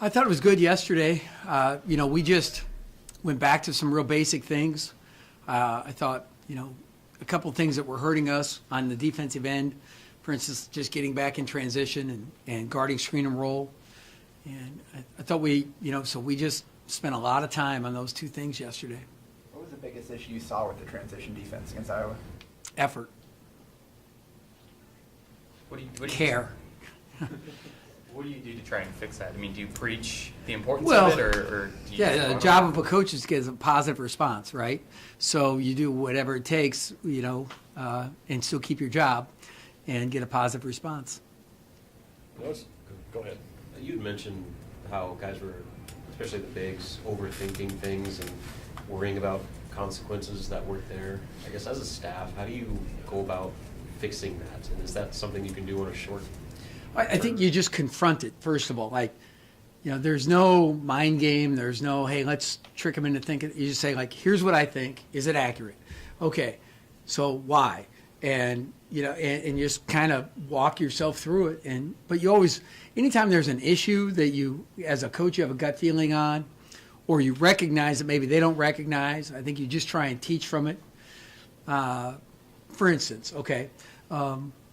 I thought it was good yesterday. We just went back to some real basic things. I thought, a couple of things that were hurting us on the defensive end. For instance, just getting back in transition and guarding screen and roll. And I thought so we just spent a lot of time on those two things yesterday. What was the biggest issue you saw with the transition defense against Iowa? Effort. What do you Care. What do you do to try and fix that? I mean, do you preach the importance Well, of it, or do you Yeah, the job of a coach is to get a positive response, right? So you do whatever it takes, and still keep your job and get a positive response. Go ahead. You had mentioned how guys were, especially the bigs, overthinking things and worrying about consequences that weren't there. I guess as a staff, how do you go about fixing that? And is that something you can do on a short? I think you just confront it, first of all. There's no mind game. There's no, hey, let's trick them into thinking. You just say, here's what I think. Is it accurate? Okay, so why? And, and just kind of walk yourself through it. But you always, anytime there's an issue that you, as a coach, you have a gut feeling on, or you recognize that maybe they don't recognize, I think you just try and teach from it. For instance,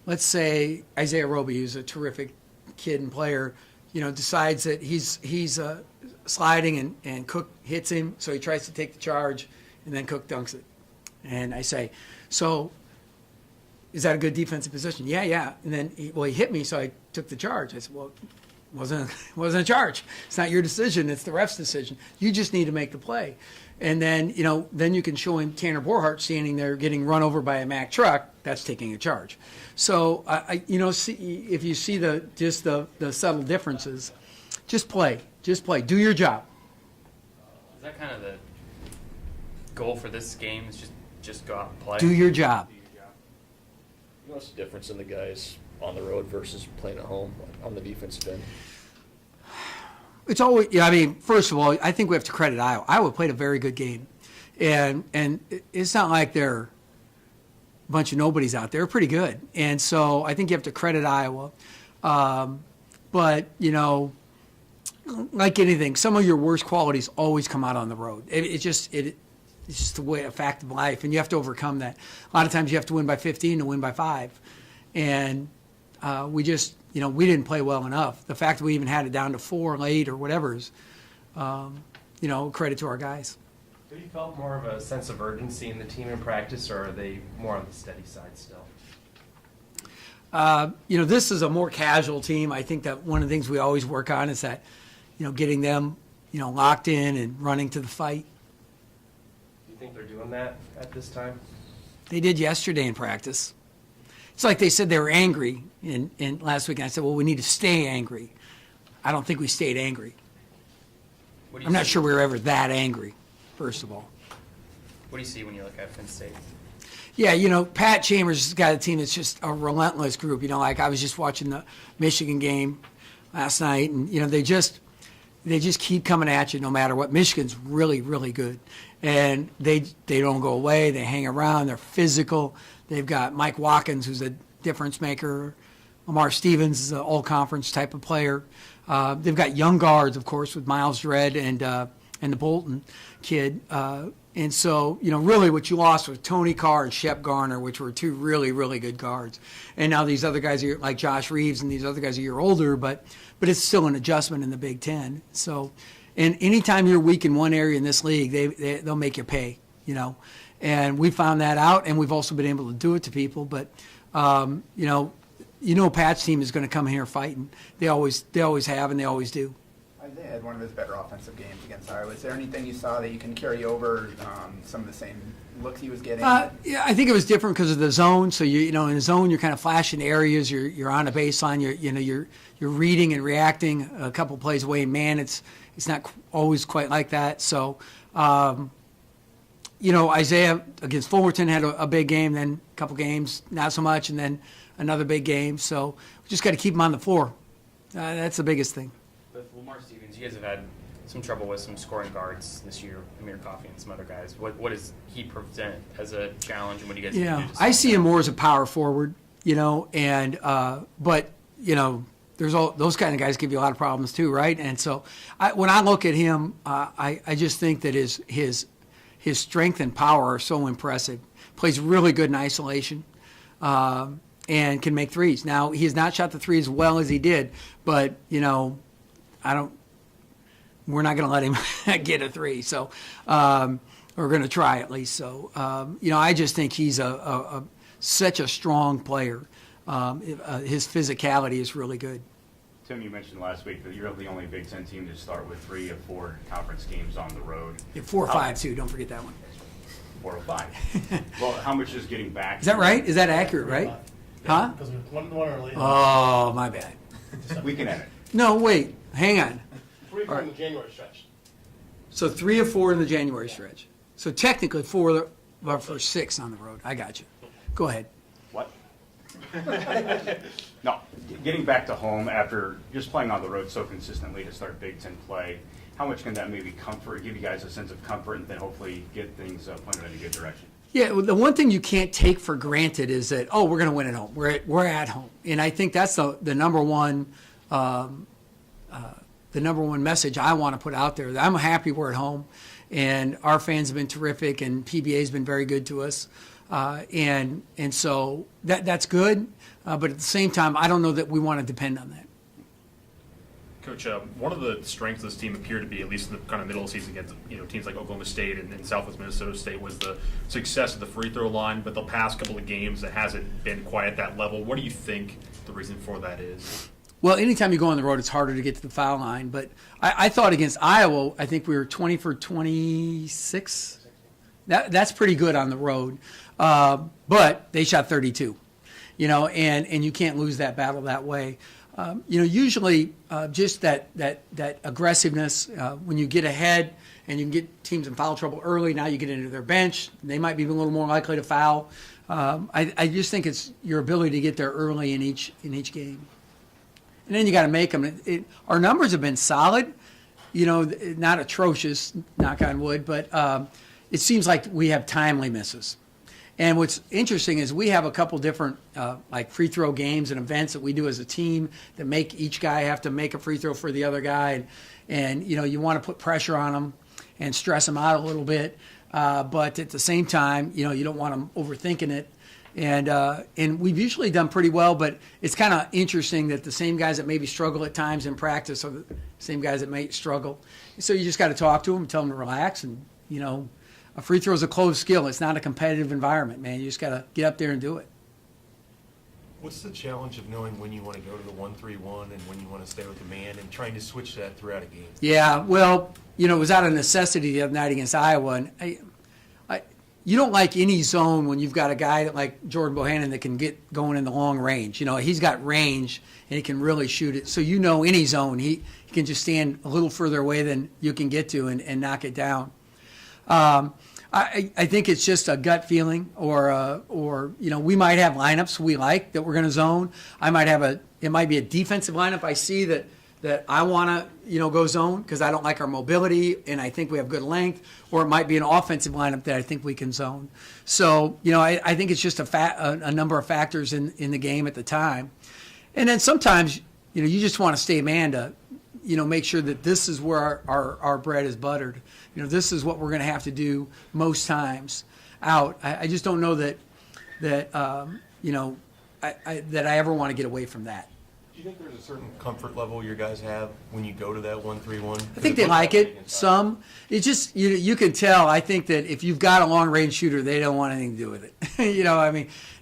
let's say Isaiah Roby, who's a terrific kid and player, decides that he's sliding and Cook hits him, so he tries to take the charge, and then Cook dunks it. And I say, so is that a good defensive position? Yeah. And then he hit me, so I took the charge. I said, well, it wasn't a charge. It's not your decision. It's the ref's decision. You just need to make the play. And then, then you can show him Tanner Borhardt standing there getting run over by a Mack truck. That's taking a charge. So, if you see the subtle differences, just play. Just play. Do your job. Is that kind of the goal for this game? Is just go out and play? Do your job. What's the difference in the guys on the road versus playing at home on the defensive end? It's always, first of all, I think we have to credit Iowa. Iowa played a very good game. And it's not like they're a bunch of nobodies out there. They're pretty good. And so I think you have to credit Iowa. But, like anything, some of your worst qualities always come out on the road. It's just a fact of life, and you have to overcome that. A lot of times you have to win by 15 to win by 5. And we just, we didn't play well enough. The fact that we even had it down to 4 late or whatever is, credit to our guys. Have you felt more of a sense of urgency in the team in practice, or are they more on the steady side still? This is a more casual team. I think that one of the things we always work on is that, getting them, locked in and running to the fight. Do you think they're doing that at this time? They did yesterday in practice. It's like they said they were angry in last week, and I said, well, we need to stay angry. I don't think we stayed angry. I'm not sure we were ever that angry, first of all. What do you see when you look at Penn State? Yeah, Pat Chambers has got a team that's just a relentless group. I was just watching the Michigan game last night, and, they just keep coming at you no matter what. Michigan's really, really good. And they don't go away. They hang around. They're physical. They've got Mike Watkins, who's a difference maker. Lamar Stevens is an all-conference type of player. They've got young guards, of course, with Miles Dredd and the Bolton kid. And so, really what you lost was Tony Carr and Shep Garner, which were two really, really good guards. And now these other guys are like Josh Reeves, and these other guys are a year older, but it's still an adjustment in the Big Ten. So, and anytime you're weak in one area in this league, they'll make you pay, And we found that out, and we've also been able to do it to people. But, Pat's team is going to come here fighting. They always have, and they always do. Isaiah had one of his better offensive games against Iowa. Is there anything you saw that you can carry over, some of the same looks he was getting? Yeah, I think it was different because of the zone. So in the zone, you're kind of flashing areas. You're on a baseline. You're reading and reacting a couple plays away. And man, it's not always quite like that. So, Isaiah against Fullerton had a big game. Then a couple games, not so much, and then another big game. So we just got to keep him on the floor. That's the biggest thing. With Lamar Stevens, you guys have had some trouble with some scoring guards this year, Amir Coffey and some other guys. What does he present as a challenge, and what do you guys do to I see him more as a power forward, but there's all those kind of guys give you a lot of problems too, right? And so when I look at him, I just think that his strength and power are so impressive. Plays really good in isolation, and can make threes. Now he has not shot the three as well as he did, but we're not going to let him get a three. So we're going to try at least. So I just think he's such a strong player. His physicality is really good. Tim, you mentioned last week that you're the only Big Ten team to start with 3 of 4 conference games on the road. Yeah, 4 or 5 too. Don't forget that one. 4 or 5. Well, how much is getting back? Is that right? Is that accurate? Right? Huh? Because we're 1 early. Oh, my bad. We can edit. No, wait. Hang on. 3 from the January stretch. So 3 of 4 in the January stretch. So technically 4 of our first 6 on the road. I got you. Go ahead. What? No, getting back to home after just playing on the road so consistently to start Big Ten play, how much can that maybe give you guys a sense of comfort and then hopefully get things pointed in a good direction? Yeah, well, the one thing you can't take for granted is that, we're going to win at home. We're at home. And I think that's the number one message I want to put out there. I'm happy we're at home, and our fans have been terrific, and PBA has been very good to us. And so that's good, but at the same time, I don't know that we want to depend on that. Coach, one of the strengths of this team appeared to be, at least in the kind of middle of the season against teams like Oklahoma State and Southwest Minnesota State, was the success of the free throw line. But the past couple of games, it hasn't been quite at that level. What do you think the reason for that is? Well, anytime you go on the road, it's harder to get to the foul line. But I thought against Iowa, I think we were 20 for 26. That's pretty good on the road. But they shot 32, and you can't lose that battle that way. Usually just that aggressiveness, when you get ahead and you can get teams in foul trouble early, now you get into their bench, they might be a little more likely to foul. I just think it's your ability to get there early in each game. And then you got to make them. Our numbers have been solid, not atrocious, knock on wood, but it seems like we have timely misses. And what's interesting is we have a couple different like free throw games and events that we do as a team that make each guy have to make a free throw for the other guy. And you want to put pressure on them and stress them out a little bit. But at the same time, you don't want them overthinking it. And we've usually done pretty well, but it's kind of interesting that the same guys that maybe struggle at times in practice are the same guys that may struggle. So you just got to talk to them, tell them to relax, and, a free throw is a closed skill. It's not a competitive environment, man. You just got to get up there and do it. What's the challenge of knowing when you want to go to the 1-3-1 and when you want to stay with the man and trying to switch that throughout a game? Yeah, well, it was out of necessity the other night against Iowa. And you don't like any zone when you've got a guy like Jordan Bohannon that can get going in the long range. He's got range and he can really shoot it. So any zone, he can just stand a little further away than you can get to and knock it down. I think it's just a gut feeling, or we might have lineups we like that we're going to zone. It might be a defensive lineup I see that I want to go zone because I don't like our mobility and I think we have good length, or it might be an offensive lineup that I think we can zone. So I think it's just a number of factors in the game at the time, and then sometimes you just want to stay man to make sure that this is where our bread is buttered. This is what we're going to have to do most times out. I just don't know that I ever want to get away from that. Do you think there's a certain comfort level your guys have when you go to that 1-3-1? I think they like it. Some. It's just you can tell. I think that if you've got a long range shooter, they don't want anything to do with it.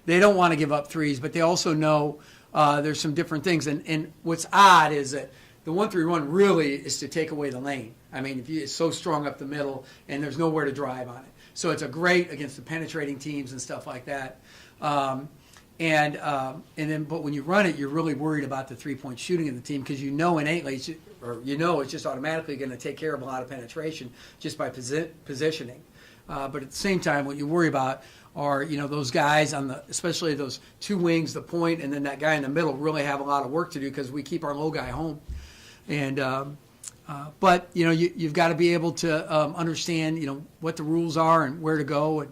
They don't want to give up threes, but they also know there's some different things. And what's odd is that the 1-3-1 really is to take away the lane. It's so strong up the middle, and there's nowhere to drive on it. So it's a great against the penetrating teams and stuff like that. But when you run it, you're really worried about the 3-point shooting of the team because innately, it's just automatically going to take care of a lot of penetration just by positioning. But at the same time, what you worry about are those guys especially those two wings, the point, and then that guy in the middle really have a lot of work to do because we keep our low guy home. And but you've got to be able to understand what the rules are and where to go. And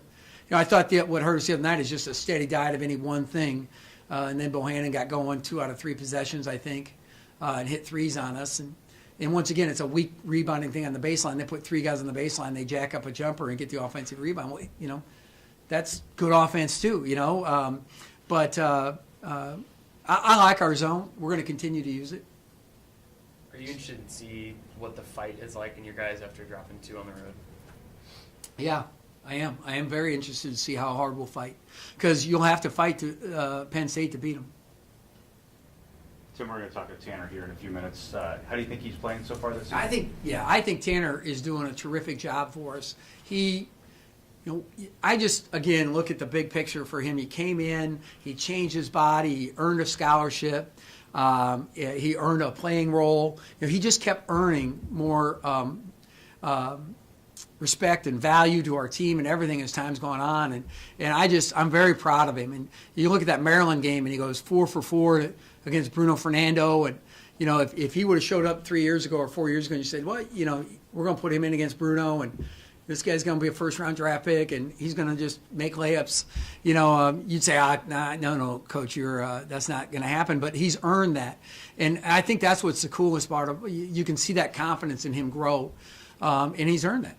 I thought what hurt us the other night is just a steady diet of any one thing, and then Bohannon got going 2 out of 3 possessions, I think. and hit threes on us. And once again, it's a weak rebounding thing on the baseline. They put 3 guys on the baseline, they jack up a jumper and get the offensive rebound. Well, you know, that's good offense too, you know. But I like our zone. We're going to continue to use it. Are you interested to see what the fight is like in your guys after dropping 2 on the road? Yeah, I am. I am very interested to see how hard we'll fight, because you'll have to fight to Penn State to beat them. Tim, we're going to talk to Tanner here in a few minutes. How do you think he's playing so far this season? I think Tanner is doing a terrific job for us. I just, again, look at the big picture for him. He came in, he changed his body, he earned a scholarship, he earned a playing role. He just kept earning more respect and value to our team and everything as time's gone on. And I'm very proud of him. And you look at that Maryland game, and he goes 4 for 4 against Bruno Fernando. And, you know, if he would have showed up 3 years ago or 4 years ago and you said, well, you know, we're going to put him in against Bruno, and this guy's going to be a first-round draft pick, and he's going to just make layups, you know, you'd say, no, Coach, that's not going to happen. But he's earned that. And I think that's what's the coolest part of it. You can see that confidence in him grow, and he's earned that.